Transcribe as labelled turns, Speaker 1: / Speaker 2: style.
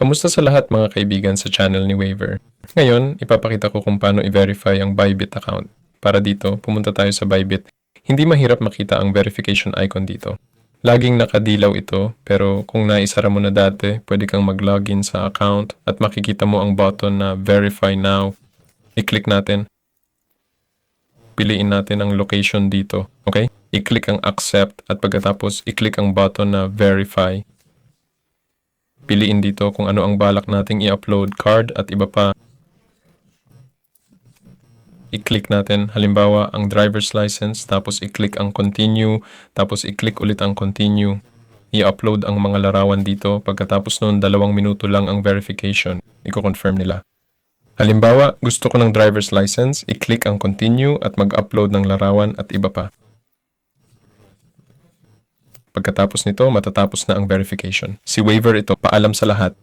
Speaker 1: Kamusta sa lahat mga kaibigan sa channel ni Waiver? Ngayon, ipapakita ko kung paano i-verify ang Bybit account. Para dito, pumunta tayo sa Bybit. Hindi mahirap makita ang verification icon dito. Laging nakadilaw ito, pero kung naisara mo na dati, pwede kang mag-login sa account at makikita mo ang button na Verify Now. I-click natin. Piliin natin ang location dito, okay? I-click ang Accept at pagkatapos i-click ang button na Verify. Piliin dito kung ano ang balak nating i-upload, card at iba pa. I-click natin halimbawa ang driver's license, tapos i-click ang Continue, tapos i-click ulit ang Continue. I-upload ang mga larawan dito, pagkatapos noon 2 minuto lang ang verification. I-confirm nila. Halimbawa, gusto ko ng driver's license, i-click ang Continue at mag-upload ng larawan at iba pa. Pagkatapos nito, matatapos na ang verification. Si Waiver ito, paalam sa lahat.